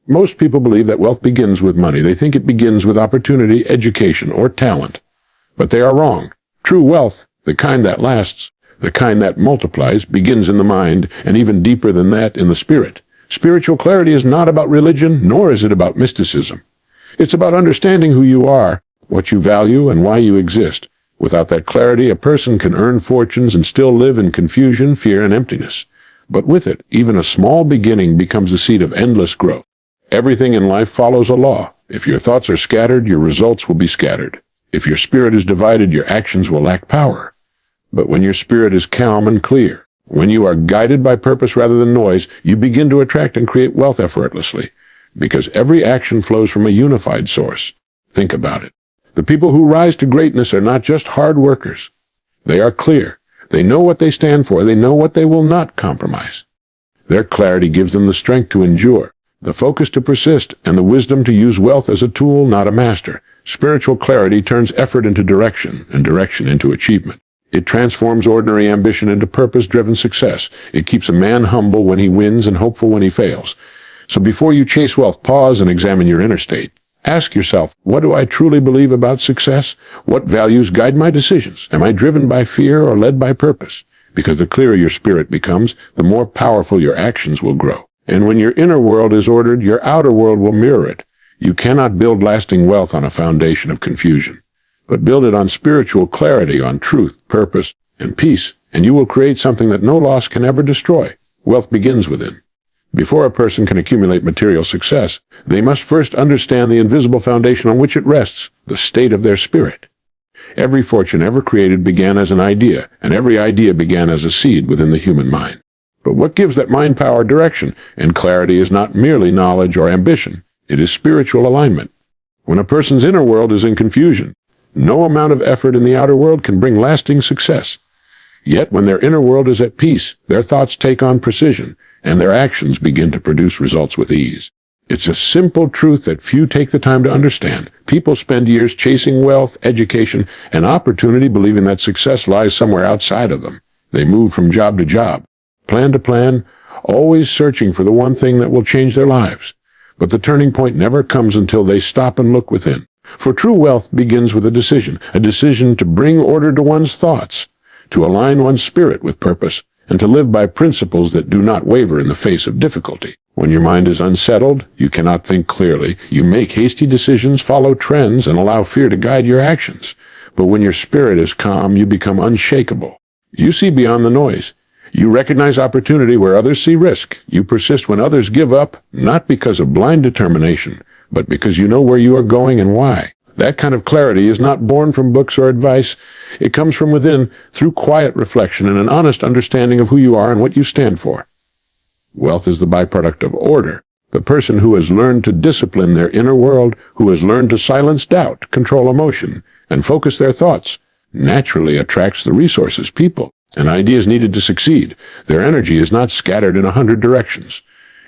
Most people believe that wealth begins with money. They think it begins with opportunity, education, or talent. But they are wrong. True wealth, the kind that lasts, the kind that multiplies, begins in the mind, and even deeper than that, in the spirit. Spiritual clarity is not about religion, nor is it about mysticism. It's about understanding who you are, what you value, and why you exist. Without that clarity, a person can earn fortunes and still live in confusion, fear, and emptiness. But with it, even a small beginning becomes the seed of endless growth. Everything in life follows a law. If your thoughts are scattered, your results will be scattered. If your spirit is divided, your actions will lack power. But when your spirit is calm and clear, when you are guided by purpose rather than noise, you begin to attract and create wealth effortlessly, because every action flows from a unified source. Think about it. The people who rise to greatness are not just hard workers. They are clear. They know what they stand for. They know what they will not compromise. Their clarity gives them the strength to endure, the focus to persist, and the wisdom to use wealth as a tool, not a master. Spiritual clarity turns effort into direction, and direction into achievement. It transforms ordinary ambition into purpose-driven success. It keeps a man humble when he wins and hopeful when he fails. So before you chase wealth, pause and examine your inner state. Ask yourself, what do I truly believe about success? What values guide my decisions? Am I driven by fear or led by purpose? Because the clearer your spirit becomes, the more powerful your actions will grow. And when your inner world is ordered, your outer world will mirror it. You cannot build lasting wealth on a foundation of confusion, but build it on spiritual clarity, on truth, purpose, and peace, and you will create something that no loss can ever destroy. Wealth begins within. Before a person can accumulate material success, they must first understand the invisible foundation on which it rests, the state of their spirit. Every fortune ever created began as an idea, and every idea began as a seed within the human mind. But what gives that mind power direction and clarity is not merely knowledge or ambition. It is spiritual alignment. When a person's inner world is in confusion, no amount of effort in the outer world can bring lasting success. Yet when their inner world is at peace, their thoughts take on precision, and their actions begin to produce results with ease. It's a simple truth that few take the time to understand. People spend years chasing wealth, education, and opportunity, believing that success lies somewhere outside of them. They move from job to job, plan to plan, always searching for the one thing that will change their lives. But the turning point never comes until they stop and look within. For true wealth begins with a decision to bring order to one's thoughts, to align one's spirit with purpose, and to live by principles that do not waver in the face of difficulty. When your mind is unsettled, you cannot think clearly. You make hasty decisions, follow trends, and allow fear to guide your actions. But when your spirit is calm, you become unshakable. You see beyond the noise. You recognize opportunity where others see risk. You persist when others give up, not because of blind determination, but because you know where you are going and why. That kind of clarity is not born from books or advice. It comes from within, through quiet reflection and an honest understanding of who you are and what you stand for. Wealth is the byproduct of order. The person who has learned to discipline their inner world, who has learned to silence doubt, control emotion, and focus their thoughts, naturally attracts the resources, people, and ideas needed to succeed. Their energy is not scattered in 100 directions.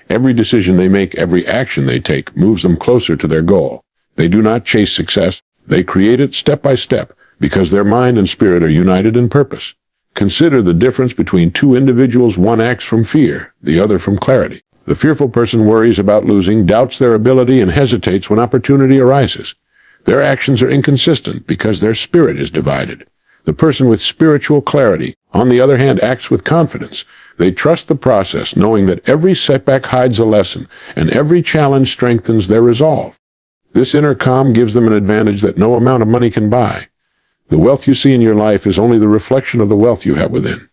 Every decision they make, every action they take, moves them closer to their goal. They do not chase success. They create it step by step, because their mind and spirit are united in purpose. Consider the difference between two individuals. One acts from fear, the other from clarity. The fearful person worries about losing, doubts their ability, and hesitates when opportunity arises. Their actions are inconsistent because their spirit is divided. The person with spiritual clarity, on the other hand, acts with confidence. They trust the process, knowing that every setback hides a lesson, and every challenge strengthens their resolve. This inner calm gives them an advantage that no amount of money can buy. The wealth you see in your life is only the reflection of the wealth you have within.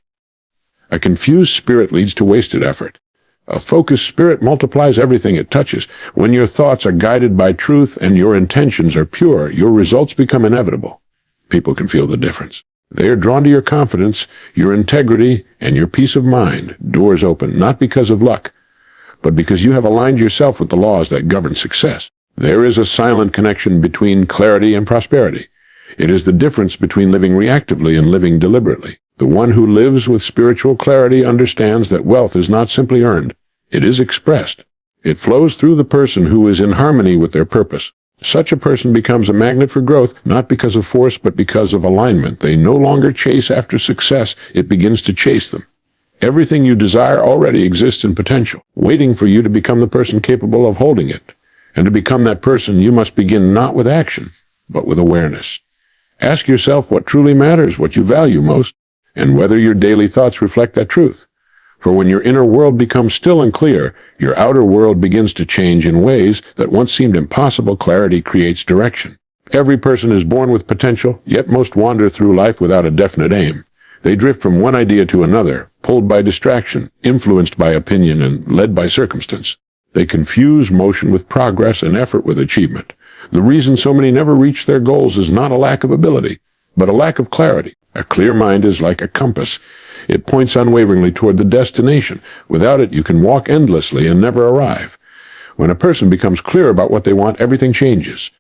A confused spirit leads to wasted effort. A focused spirit multiplies everything it touches. When your thoughts are guided by truth and your intentions are pure, your results become inevitable. People can feel the difference. They are drawn to your confidence, your integrity, and your peace of mind. Doors open, not because of luck, but because you have aligned yourself with the laws that govern success. There is a silent connection between clarity and prosperity. It is the difference between living reactively and living deliberately. The one who lives with spiritual clarity understands that wealth is not simply earned. It is expressed. It flows through the person who is in harmony with their purpose. Such a person becomes a magnet for growth, not because of force, but because of alignment. They no longer chase after success. It begins to chase them. Everything you desire already exists in potential, waiting for you to become the person capable of holding it. And to become that person, you must begin not with action, but with awareness. Ask yourself what truly matters, what you value most, and whether your daily thoughts reflect that truth. For when your inner world becomes still and clear, your outer world begins to change in ways that once seemed impossible. Clarity creates direction. Every person is born with potential, yet most wander through life without a definite aim. They drift from one idea to another, pulled by distraction, influenced by opinion, and led by circumstance. They confuse motion with progress and effort with achievement. The reason so many never reach their goals is not a lack of ability, but a lack of clarity. A clear mind is like a compass. It points unwaveringly toward the destination. Without it, you can walk endlessly and never arrive. When a person becomes clear about what they want, everything changes.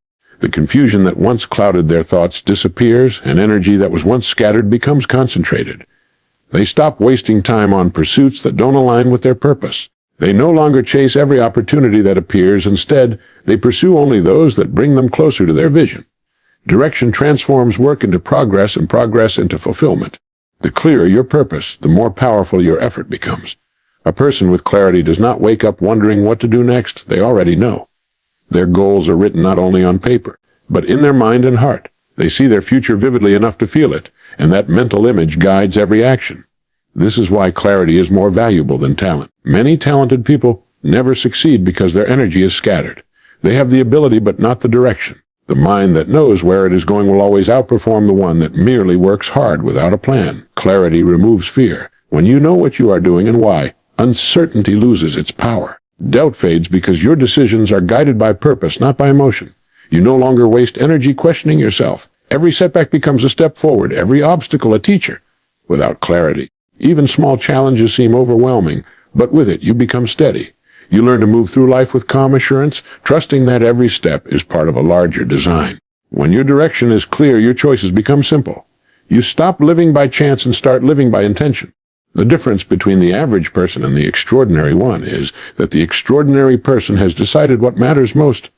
The confusion that once clouded their thoughts disappears, and energy that was once scattered becomes concentrated. They stop wasting time on pursuits that don't align with their purpose. They no longer chase every opportunity that appears. Instead, they pursue only those that bring them closer to their vision. Direction transforms work into progress and progress into fulfillment. The clearer your purpose, the more powerful your effort becomes. A person with clarity does not wake up wondering what to do next. They already know. Their goals are written not only on paper, but in their mind and heart. They see their future vividly enough to feel it, and that mental image guides every action. This is why clarity is more valuable than talent. Many talented people never succeed because their energy is scattered. They have the ability but not the direction. The mind that knows where it is going will always outperform the one that merely works hard without a plan. Clarity removes fear. When you know what you are doing and why, uncertainty loses its power. Doubt fades because your decisions are guided by purpose, not by emotion. You no longer waste energy questioning yourself. Every setback becomes a step forward, every obstacle a teacher. Without clarity, even small challenges seem overwhelming, but with it you become steady. You learn to move through life with calm assurance, trusting that every step is part of a larger design. When your direction is clear, your choices become simple. You stop living by chance and start living by intention. The difference between the average person and the extraordinary one is that the extraordinary person has decided what matters most.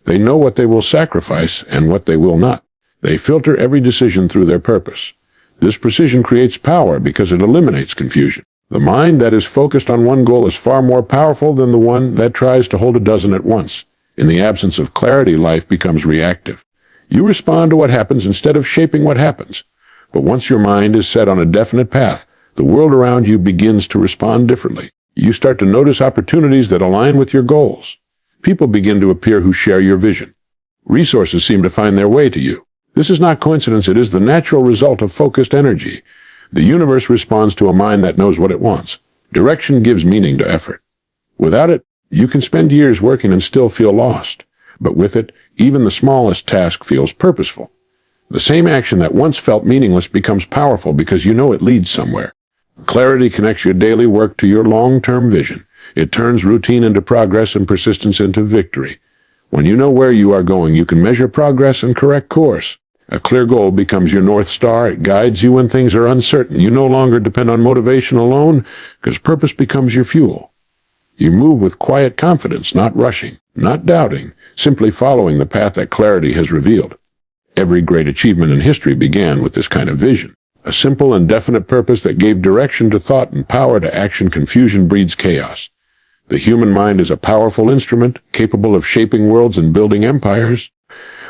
They know what they will sacrifice and what they will not. They filter every decision through their purpose. This precision creates power because it eliminates confusion. The mind that is focused on one goal is far more powerful than the one that tries to hold a dozen at once. In the absence of clarity, life becomes reactive. You respond to what happens instead of shaping what happens. But once your mind is set on a definite path, the world around you begins to respond differently. You start to notice opportunities that align with your goals. People begin to appear who share your vision. Resources seem to find their way to you. This is not coincidence, it is the natural result of focused energy. The universe responds to a mind that knows what it wants. Direction gives meaning to effort. Without it, you can spend years working and still feel lost. But with it, even the smallest task feels purposeful. The same action that once felt meaningless becomes powerful because you know it leads somewhere. Clarity connects your daily work to your long-term vision. It turns routine into progress and persistence into victory. When you know where you are going, you can measure progress and correct course. A clear goal becomes your North Star. It guides you when things are uncertain. You no longer depend on motivation alone, because purpose becomes your fuel. You move with quiet confidence, not rushing, not doubting, simply following the path that clarity has revealed. Every great achievement in history began with this kind of vision. A simple and definite purpose that gave direction to thought and power to action. Confusion breeds chaos. The human mind is a powerful instrument, capable of shaping worlds and building empires.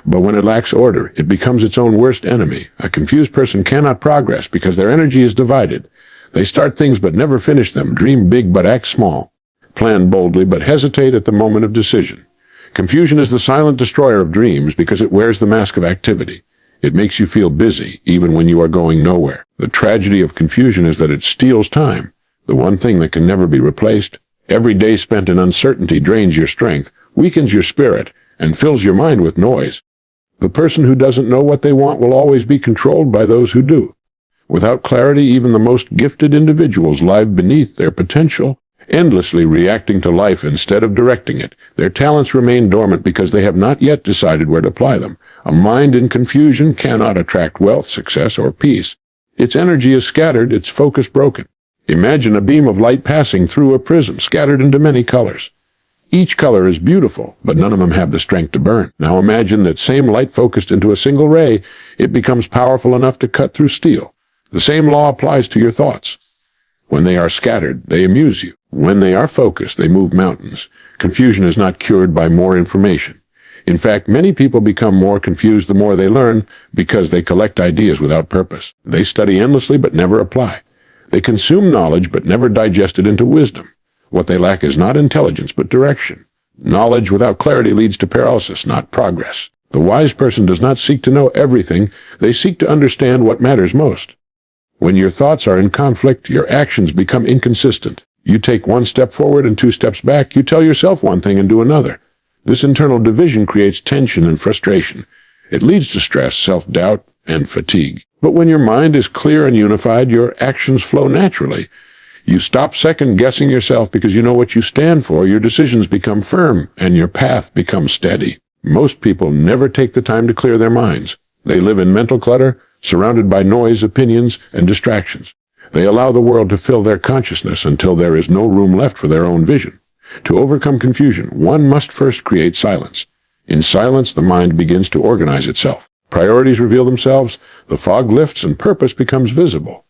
But when it lacks order, it becomes its own worst enemy. A confused person cannot progress because their energy is divided. They start things but never finish them, dream big but act small, plan boldly but hesitate at the moment of decision. Confusion is the silent destroyer of dreams because it wears the mask of activity. It makes you feel busy even when you are going nowhere. The tragedy of confusion is that it steals time, the one thing that can never be replaced. Every day spent in uncertainty drains your strength, weakens your spirit, and fills your mind with noise. The person who doesn't know what they want will always be controlled by those who do. Without clarity, even the most gifted individuals lie beneath their potential, endlessly reacting to life instead of directing it. Their talents remain dormant because they have not yet decided where to apply them. A mind in confusion cannot attract wealth, success, or peace. Its energy is scattered, its focus broken. Imagine a beam of light passing through a prism, scattered into many colors. Each color is beautiful, but none of them have the strength to burn. Now imagine that same light focused into a single ray. It becomes powerful enough to cut through steel. The same law applies to your thoughts. When they are scattered, they amuse you. When they are focused, they move mountains. Confusion is not cured by more information. In fact, many people become more confused the more they learn because they collect ideas without purpose. They study endlessly but never apply. They consume knowledge but never digest it into wisdom. What they lack is not intelligence but direction. Knowledge without clarity leads to paralysis, not progress. The wise person does not seek to know everything. They seek to understand what matters most. When your thoughts are in conflict, your actions become inconsistent. You take one step forward and two steps back. You tell yourself one thing and do another. This internal division creates tension and frustration. It leads to stress, self-doubt, and fatigue. But when your mind is clear and unified, your actions flow naturally. You stop second-guessing yourself because you know what you stand for. Your decisions become firm, and your path becomes steady. Most people never take the time to clear their minds. They live in mental clutter, surrounded by noise, opinions, and distractions. They allow the world to fill their consciousness until there is no room left for their own vision. To overcome confusion, one must first create silence. In silence, the mind begins to organize itself. Priorities reveal themselves, the fog lifts, and purpose becomes visible.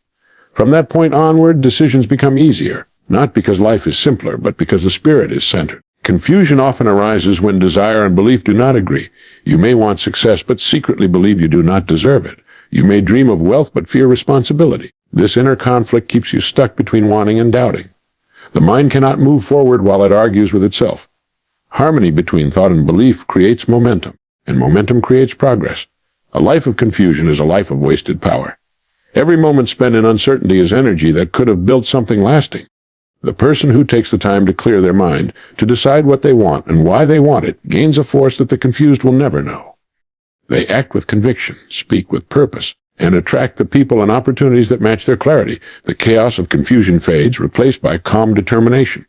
From that point onward, decisions become easier, not because life is simpler, but because the spirit is centered. Confusion often arises when desire and belief do not agree. You may want success, but secretly believe you do not deserve it. You may dream of wealth, but fear responsibility. This inner conflict keeps you stuck between wanting and doubting. The mind cannot move forward while it argues with itself. Harmony between thought and belief creates momentum, and momentum creates progress. A life of confusion is a life of wasted power. Every moment spent in uncertainty is energy that could have built something lasting. The person who takes the time to clear their mind, to decide what they want and why they want it, gains a force that the confused will never know. They act with conviction, speak with purpose, and attract the people and opportunities that match their clarity. The chaos of confusion fades, replaced by calm determination.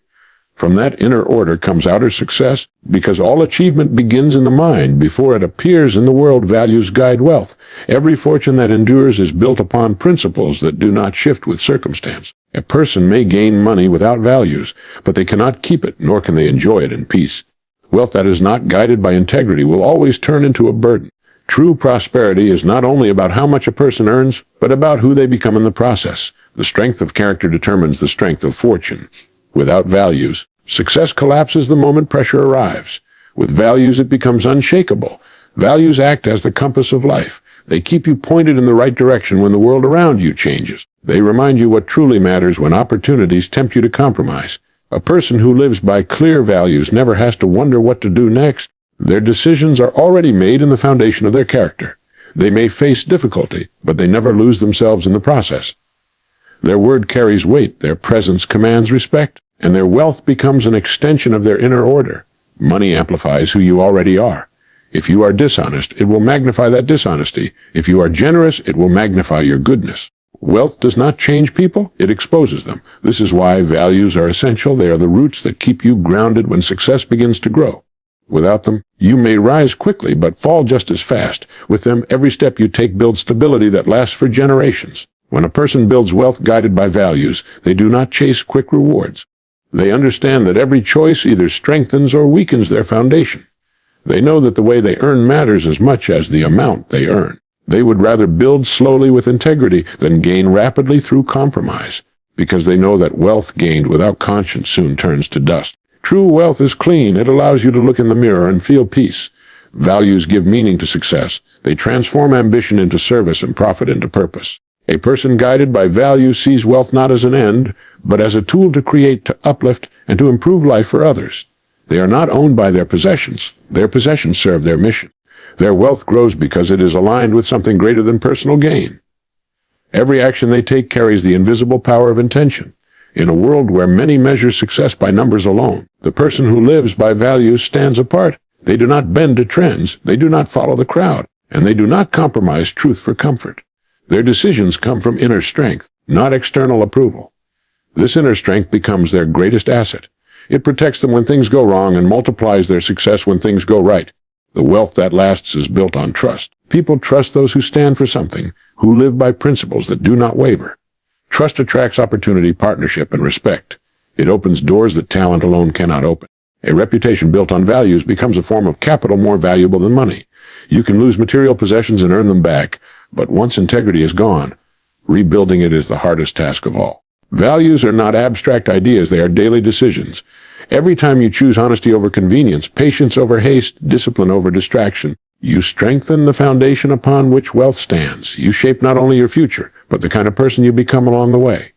From that inner order comes outer success, because all achievement begins in the mind before it appears in the world. Values guide wealth. Every fortune that endures is built upon principles that do not shift with circumstance. A person may gain money without values, but they cannot keep it, nor can they enjoy it in peace. Wealth that is not guided by integrity will always turn into a burden. True prosperity is not only about how much a person earns, but about who they become in the process. The strength of character determines the strength of fortune. Without values, success collapses the moment pressure arrives. With values, it becomes unshakable. Values act as the compass of life. They keep you pointed in the right direction when the world around you changes. They remind you what truly matters when opportunities tempt you to compromise. A person who lives by clear values never has to wonder what to do next. Their decisions are already made in the foundation of their character. They may face difficulty, but they never lose themselves in the process. Their word carries weight, their presence commands respect, and their wealth becomes an extension of their inner order. Money amplifies who you already are. If you are dishonest, it will magnify that dishonesty. If you are generous, it will magnify your goodness. Wealth does not change people, it exposes them. This is why values are essential. They are the roots that keep you grounded when success begins to grow. Without them, you may rise quickly, but fall just as fast. With them, every step you take builds stability that lasts for generations. When a person builds wealth guided by values, they do not chase quick rewards. They understand that every choice either strengthens or weakens their foundation. They know that the way they earn matters as much as the amount they earn. They would rather build slowly with integrity than gain rapidly through compromise, because they know that wealth gained without conscience soon turns to dust. True wealth is clean. It allows you to look in the mirror and feel peace. Values give meaning to success. They transform ambition into service and profit into purpose. A person guided by values sees wealth not as an end, but as a tool to create, to uplift, and to improve life for others. They are not owned by their possessions. Their possessions serve their mission. Their wealth grows because it is aligned with something greater than personal gain. Every action they take carries the invisible power of intention. In a world where many measure success by numbers alone, the person who lives by values stands apart. They do not bend to trends, they do not follow the crowd, and they do not compromise truth for comfort. Their decisions come from inner strength, not external approval. This inner strength becomes their greatest asset. It protects them when things go wrong and multiplies their success when things go right. The wealth that lasts is built on trust. People trust those who stand for something, who live by principles that do not waver. Trust attracts opportunity, partnership, and respect. It opens doors that talent alone cannot open. A reputation built on values becomes a form of capital more valuable than money. You can lose material possessions and earn them back, but once integrity is gone, rebuilding it is the hardest task of all. Values are not abstract ideas, they are daily decisions. Every time you choose honesty over convenience, patience over haste, discipline over distraction, you strengthen the foundation upon which wealth stands. You shape not only your future, but the kind of person you become along the way.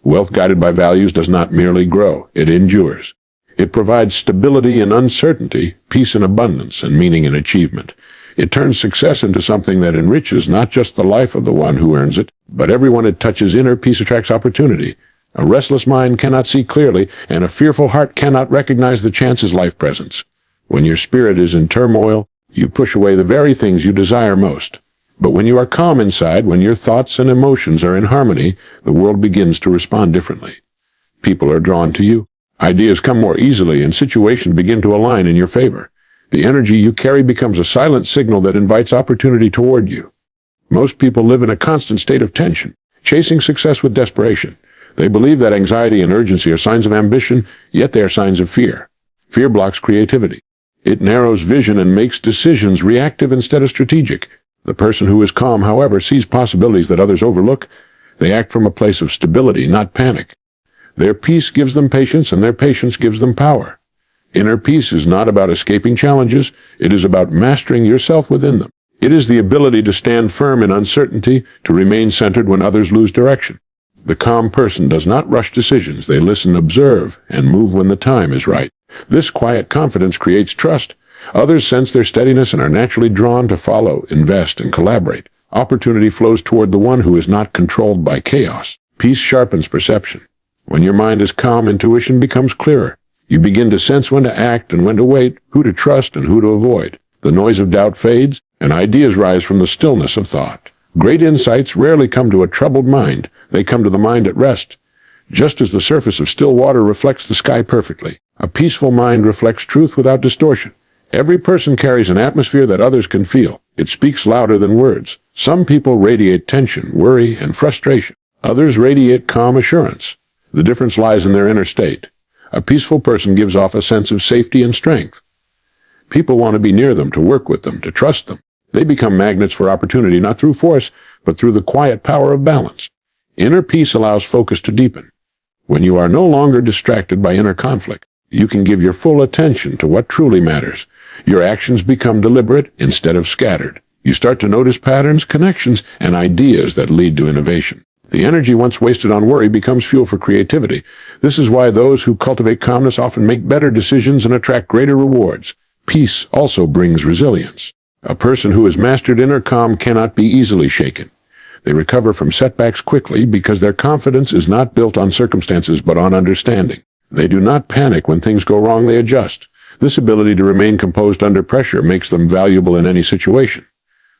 Wealth guided by values does not merely grow, it endures. It provides stability in uncertainty, peace in abundance, and meaning in achievement. It turns success into something that enriches not just the life of the one who earns it, but everyone it touches. Inner peace attracts opportunity. A restless mind cannot see clearly, and a fearful heart cannot recognize the chances life presents. When your spirit is in turmoil, you push away the very things you desire most. But when you are calm inside, when your thoughts and emotions are in harmony, the world begins to respond differently. People are drawn to you. Ideas come more easily, and situations begin to align in your favor. The energy you carry becomes a silent signal that invites opportunity toward you. Most people live in a constant state of tension, chasing success with desperation. They believe that anxiety and urgency are signs of ambition, yet they are signs of fear. Fear blocks creativity. It narrows vision and makes decisions reactive instead of strategic. The person who is calm, however, sees possibilities that others overlook. They act from a place of stability, not panic. Their peace gives them patience, and their patience gives them power. Inner peace is not about escaping challenges. It is about mastering yourself within them. It is the ability to stand firm in uncertainty, to remain centered when others lose direction. The calm person does not rush decisions. They listen, observe, and move when the time is right. This quiet confidence creates trust. Others sense their steadiness and are naturally drawn to follow, invest, and collaborate. Opportunity flows toward the one who is not controlled by chaos. Peace sharpens perception. When your mind is calm, intuition becomes clearer. You begin to sense when to act and when to wait, who to trust and who to avoid. The noise of doubt fades, and ideas rise from the stillness of thought. Great insights rarely come to a troubled mind. They come to the mind at rest. Just as the surface of still water reflects the sky perfectly, a peaceful mind reflects truth without distortion. Every person carries an atmosphere that others can feel. It speaks louder than words. Some people radiate tension, worry, and frustration. Others radiate calm assurance. The difference lies in their inner state. A peaceful person gives off a sense of safety and strength. People want to be near them, to work with them, to trust them. They become magnets for opportunity, not through force, but through the quiet power of balance. Inner peace allows focus to deepen. When you are no longer distracted by inner conflict, you can give your full attention to what truly matters. Your actions become deliberate instead of scattered. You start to notice patterns, connections, and ideas that lead to innovation. The energy once wasted on worry becomes fuel for creativity. This is why those who cultivate calmness often make better decisions and attract greater rewards. Peace also brings resilience. A person who has mastered inner calm cannot be easily shaken. They recover from setbacks quickly because their confidence is not built on circumstances but on understanding. They do not panic when things go wrong, they adjust. This ability to remain composed under pressure makes them valuable in any situation.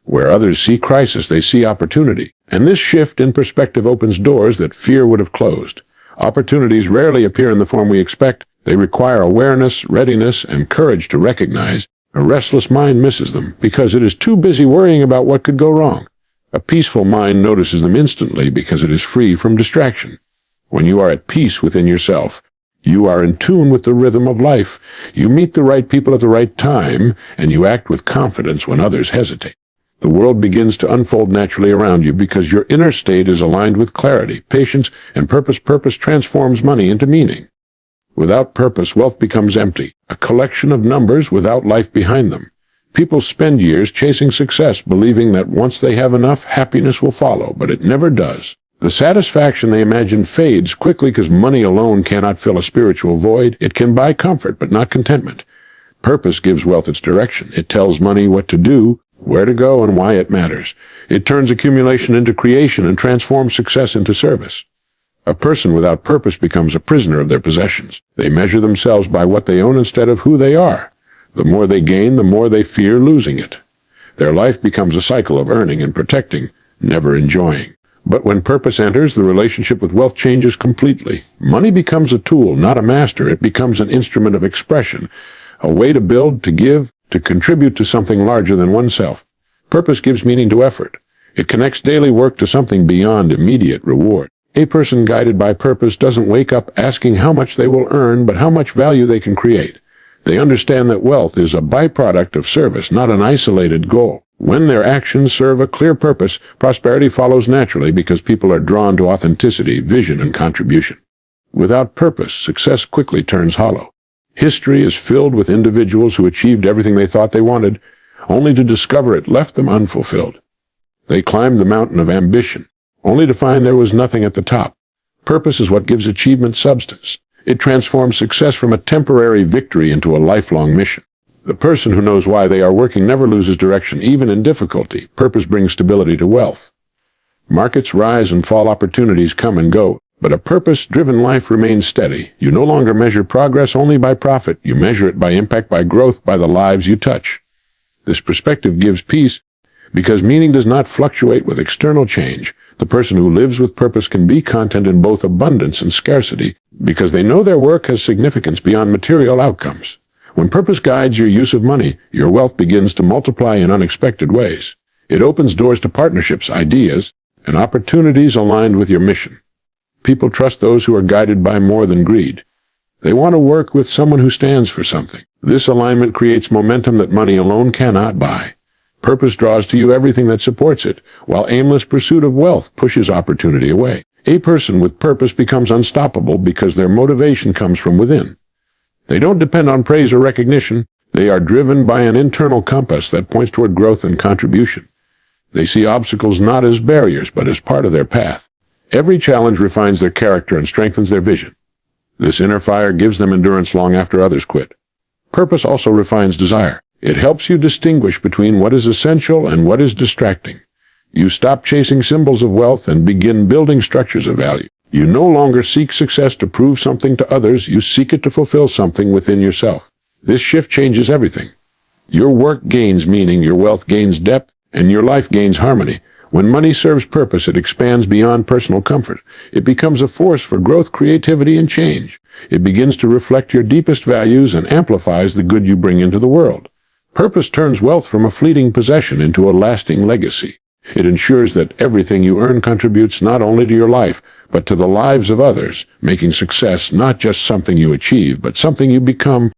Where others see crisis, they see opportunity. And this shift in perspective opens doors that fear would have closed. Opportunities rarely appear in the form we expect. They require awareness, readiness, and courage to recognize. A restless mind misses them because it is too busy worrying about what could go wrong. A peaceful mind notices them instantly because it is free from distraction. When you are at peace within yourself, you are in tune with the rhythm of life. You meet the right people at the right time, and you act with confidence when others hesitate. The world begins to unfold naturally around you because your inner state is aligned with clarity, patience, and purpose. Purpose transforms money into meaning. Without purpose, wealth becomes empty, a collection of numbers without life behind them. People spend years chasing success, believing that once they have enough, happiness will follow, but it never does. The satisfaction they imagine fades quickly because money alone cannot fill a spiritual void. It can buy comfort, but not contentment. Purpose gives wealth its direction. It tells money what to do, where to go, and why it matters. It turns accumulation into creation and transforms success into service. A person without purpose becomes a prisoner of their possessions. They measure themselves by what they own instead of who they are. The more they gain, the more they fear losing it. Their life becomes a cycle of earning and protecting, never enjoying. But when purpose enters, the relationship with wealth changes completely. Money becomes a tool, not a master. It becomes an instrument of expression, a way to build, to give, to contribute to something larger than oneself. Purpose gives meaning to effort. It connects daily work to something beyond immediate reward. A person guided by purpose doesn't wake up asking how much they will earn, but how much value they can create. They understand that wealth is a byproduct of service, not an isolated goal. When their actions serve a clear purpose, prosperity follows naturally because people are drawn to authenticity, vision, and contribution. Without purpose, success quickly turns hollow. History is filled with individuals who achieved everything they thought they wanted, only to discover it left them unfulfilled. They climbed the mountain of ambition, only to find there was nothing at the top. Purpose is what gives achievement substance. It transforms success from a temporary victory into a lifelong mission. The person who knows why they are working never loses direction, even in difficulty. Purpose brings stability to wealth. Markets rise and fall, opportunities come and go, but a purpose-driven life remains steady. You no longer measure progress only by profit. You measure it by impact, by growth, by the lives you touch. This perspective gives peace because meaning does not fluctuate with external change. The person who lives with purpose can be content in both abundance and scarcity because they know their work has significance beyond material outcomes. When purpose guides your use of money, your wealth begins to multiply in unexpected ways. It opens doors to partnerships, ideas, and opportunities aligned with your mission. People trust those who are guided by more than greed. They want to work with someone who stands for something. This alignment creates momentum that money alone cannot buy. Purpose draws to you everything that supports it, while aimless pursuit of wealth pushes opportunity away. A person with purpose becomes unstoppable because their motivation comes from within. They don't depend on praise or recognition. They are driven by an internal compass that points toward growth and contribution. They see obstacles not as barriers, but as part of their path. Every challenge refines their character and strengthens their vision. This inner fire gives them endurance long after others quit. Purpose also refines desire. It helps you distinguish between what is essential and what is distracting. You stop chasing symbols of wealth and begin building structures of value. You no longer seek success to prove something to others. You seek it to fulfill something within yourself. This shift changes everything. Your work gains meaning, your wealth gains depth, and your life gains harmony. When money serves purpose, it expands beyond personal comfort. It becomes a force for growth, creativity, and change. It begins to reflect your deepest values and amplifies the good you bring into the world. Purpose turns wealth from a fleeting possession into a lasting legacy. It ensures that everything you earn contributes not only to your life, but to the lives of others, making success not just something you achieve, but something you become